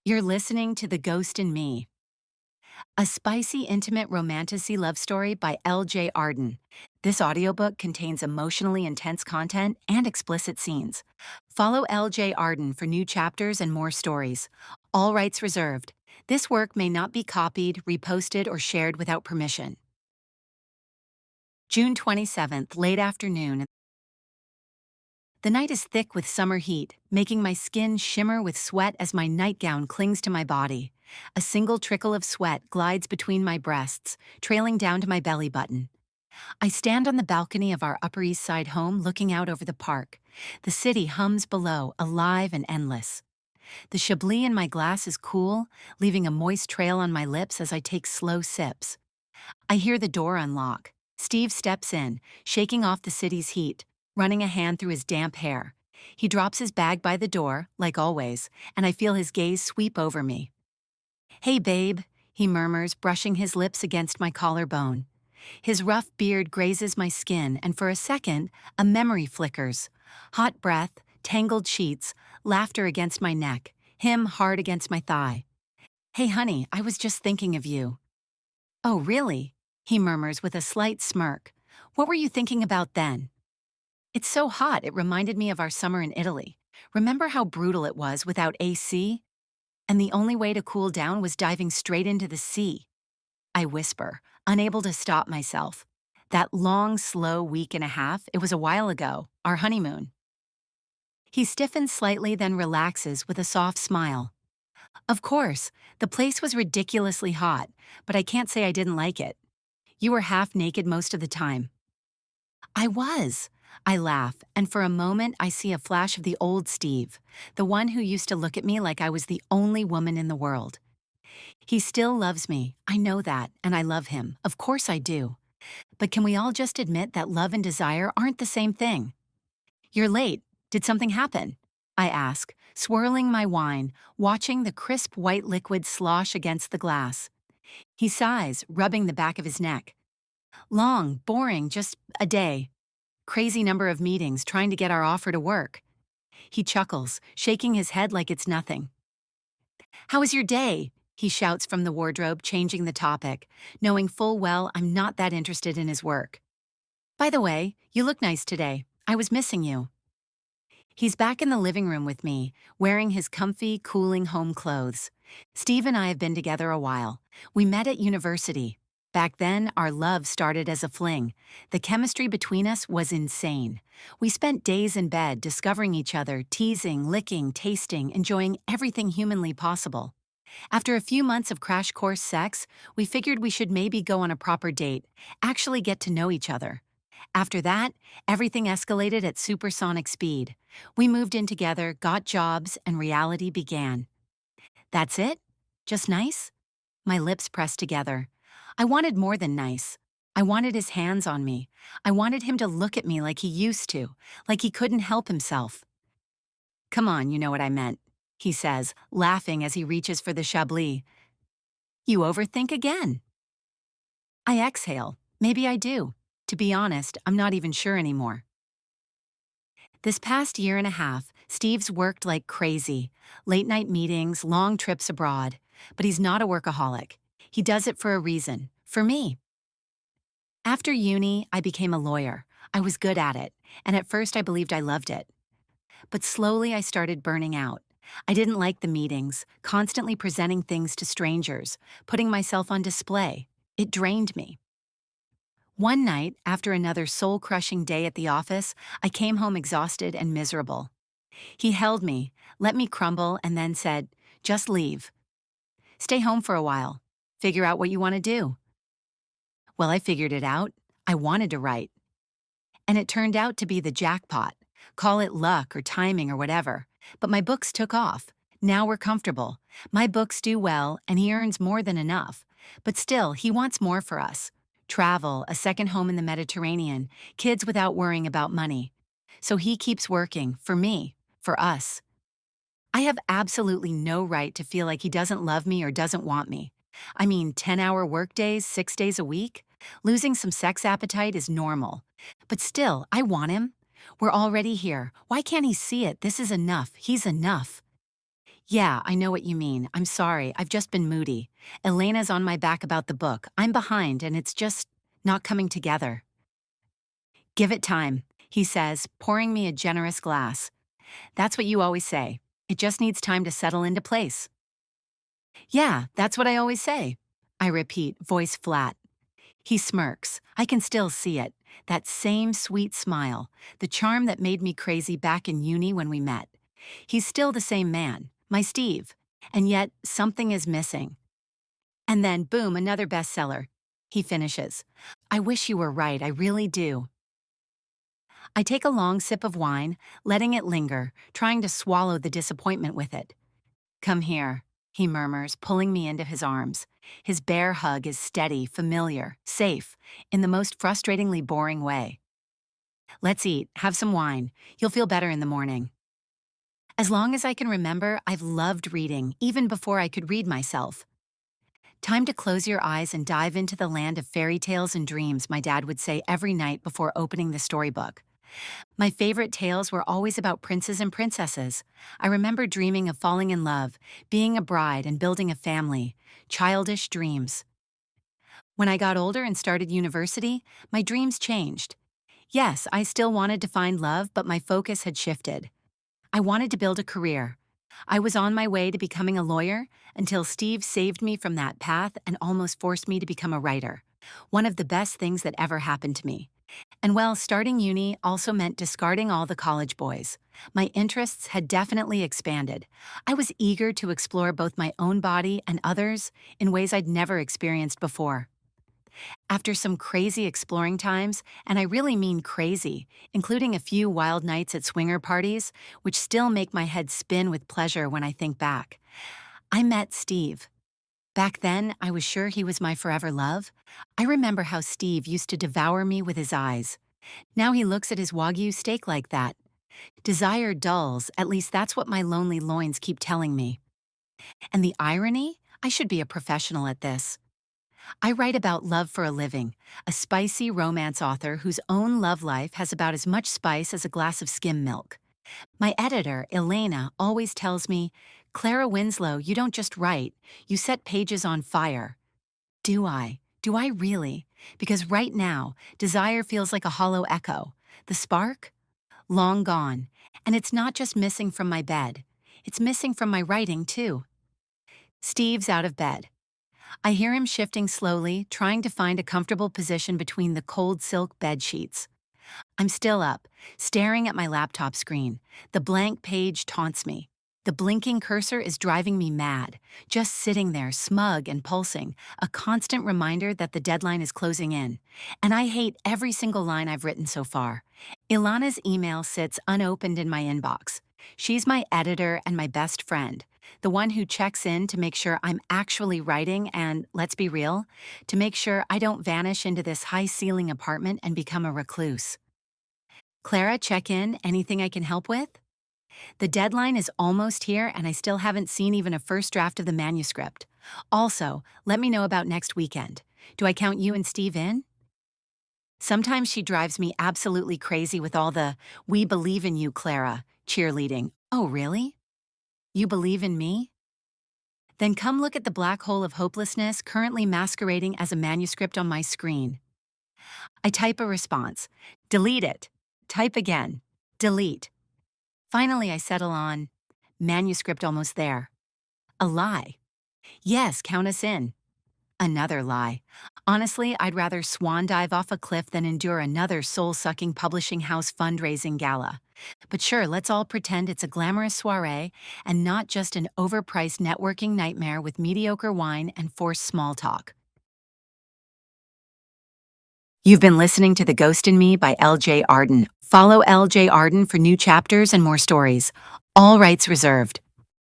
You're listening to The Ghost in Me, a spicy, intimate romantasy love story by L.J. Arden. This audiobook contains emotionally intense content and explicit scenes. Follow L.J. Arden for new chapters and more stories. All rights reserved. This work may not be copied, reposted, or shared without permission. June 27th, late afternoon. The night is thick with summer heat, making my skin shimmer with sweat as my nightgown clings to my body. A single trickle of sweat glides between my breasts, trailing down to my belly button. I stand on the balcony of our Upper East Side home looking out over the park. The city hums below, alive and endless. The Chablis in my glass is cool, leaving a moist trail on my lips as I take slow sips. I hear the door unlock. Steve steps in, shaking off the city's heat, running a hand through his damp hair. He drops his bag by the door, like always, and I feel his gaze sweep over me. "Hey, babe," he murmurs, brushing his lips against my collarbone. His rough beard grazes my skin, and for a second, a memory flickers. Hot breath, tangled sheets, laughter against my neck, him hard against my thigh. "Hey, honey, I was just thinking of you." "Oh, really?" he murmurs with a slight smirk. "What were you thinking about then?" "It's so hot it reminded me of our summer in Italy. Remember how brutal it was without AC? And the only way to cool down was diving straight into the sea." I whisper, unable to stop myself. "That long, slow week and a half, it was a while ago, our honeymoon." He stiffens slightly, then relaxes with a soft smile. "Of course, the place was ridiculously hot, but I can't say I didn't like it. You were half naked most of the time." "I was." I laugh, and for a moment I see a flash of the old Steve, the one who used to look at me like I was the only woman in the world. He still loves me, I know that, and I love him, of course I do. But can we all just admit that love and desire aren't the same thing? "You're late. Did something happen?" I ask, swirling my wine, watching the crisp white liquid slosh against the glass. He sighs, rubbing the back of his neck. "Long, boring, just a day. Crazy number of meetings trying to get our offer to work." He chuckles, shaking his head like it's nothing. "How was your day?" he shouts from the wardrobe, changing the topic, knowing full well I'm not that interested in his work. "By the way, you look nice today. I was missing you." He's back in the living room with me, wearing his comfy, cooling home clothes. Steve and I have been together a while. We met at university. Back then, our love started as a fling. The chemistry between us was insane. We spent days in bed discovering each other, teasing, licking, tasting, enjoying everything humanly possible. After a few months of crash course sex, we figured we should maybe go on a proper date, actually get to know each other. After that, everything escalated at supersonic speed. We moved in together, got jobs, and reality began. "That's it? Just nice?" My lips pressed together. I wanted more than nice. I wanted his hands on me. I wanted him to look at me like he used to, like he couldn't help himself. "Come on, you know what I meant," he says, laughing as he reaches for the Chablis. "You overthink again." I exhale. Maybe I do. To be honest, I'm not even sure anymore. This past year and a half, Steve's worked like crazy. Late-night meetings, long trips abroad. But he's not a workaholic. He does it for a reason. For me. After uni, I became a lawyer. I was good at it, and at first I believed I loved it. But slowly I started burning out. I didn't like the meetings, constantly presenting things to strangers, putting myself on display. It drained me. One night, after another soul-crushing day at the office, I came home exhausted and miserable. He held me, let me crumble, and then said, "Just leave. Stay home for a while. Figure out what you want to do." Well, I figured it out. I wanted to write. And it turned out to be the jackpot. Call it luck or timing or whatever. But my books took off. Now we're comfortable. My books do well, and he earns more than enough. But still, he wants more for us. Travel, a second home in the Mediterranean, kids without worrying about money. So he keeps working, for me, for us. I have absolutely no right to feel like he doesn't love me or doesn't want me. I mean, 10-hour workdays, 6 days a week? Losing some sex appetite is normal. But still, I want him. We're already here. Why can't he see it? This is enough. He's enough. Yeah, I know what you mean. I'm sorry, I've just been moody. Elena's on my back about the book. I'm behind, and it's just not coming together. Give it time, he says, pouring me a generous glass. That's what you always say. It just needs time to settle into place. Yeah, that's what I always say. I repeat, voice flat. He smirks. I can still see it. That same sweet smile, the charm that made me crazy back in uni when we met. He's still the same man, my Steve. And yet, something is missing. And then, boom, another bestseller. He finishes. I wish you were right, I really do. I take a long sip of wine, letting it linger, trying to swallow the disappointment with it. Come here, he murmurs, pulling me into his arms. His bear hug is steady, familiar, safe, in the most frustratingly boring way. Let's eat, have some wine. You'll feel better in the morning. As long as I can remember, I've loved reading, even before I could read myself. Time to close your eyes and dive into the land of fairy tales and dreams, my dad would say every night before opening the storybook. My favorite tales were always about princes and princesses. I remember dreaming of falling in love, being a bride, and building a family. Childish dreams. When I got older and started university, my dreams changed. Yes, I still wanted to find love, but my focus had shifted. I wanted to build a career. I was on my way to becoming a lawyer until Steve saved me from that path and almost forced me to become a writer. One of the best things that ever happened to me. And well, starting uni also meant discarding all the college boys. My interests had definitely expanded. I was eager to explore both my own body and others in ways I'd never experienced before. After some crazy exploring times, and I really mean crazy, including a few wild nights at swinger parties, which still make my head spin with pleasure when I think back, I met Steve. Back then, I was sure he was my forever love. I remember how Steve used to devour me with his eyes. Now he looks at his Wagyu steak like that. Desire dulls, at least that's what my lonely loins keep telling me. And the irony? I should be a professional at this. I write about love for a living, a spicy romance author whose own love life has about as much spice as a glass of skim milk. My editor, Elena, always tells me, Clara Winslow, you don't just write, you set pages on fire. Do I? Do I really? Because right now, desire feels like a hollow echo. The spark? Long gone. And it's not just missing from my bed. It's missing from my writing, too. Steve's out of bed. I hear him shifting slowly, trying to find a comfortable position between the cold silk bed sheets. I'm still up, staring at my laptop screen. The blank page taunts me. The blinking cursor is driving me mad, just sitting there, smug and pulsing, a constant reminder that the deadline is closing in. And I hate every single line I've written so far. Ilana's email sits unopened in my inbox. She's my editor and my best friend, the one who checks in to make sure I'm actually writing and, let's be real, to make sure I don't vanish into this high-ceiling apartment and become a recluse. Clara, check in. Anything I can help with? The deadline is almost here, and I still haven't seen even a first draft of the manuscript. Also, let me know about next weekend. Do I count you and Steve in? Sometimes she drives me absolutely crazy with all the, "We believe in you, Clara," cheerleading. Oh, really? You believe in me? Then come look at the black hole of hopelessness currently masquerading as a manuscript on my screen. I type a response. Delete it. Type again. Delete. Finally, I settle on manuscript almost there. A lie. Yes, count us in. Another lie. Honestly, I'd rather swan dive off a cliff than endure another soul-sucking publishing house fundraising gala. But sure, let's all pretend it's a glamorous soiree and not just an overpriced networking nightmare with mediocre wine and forced small talk. You've been listening to The Ghost in Me by L.J. Arden. Follow L.J. Arden for new chapters and more stories. All rights reserved.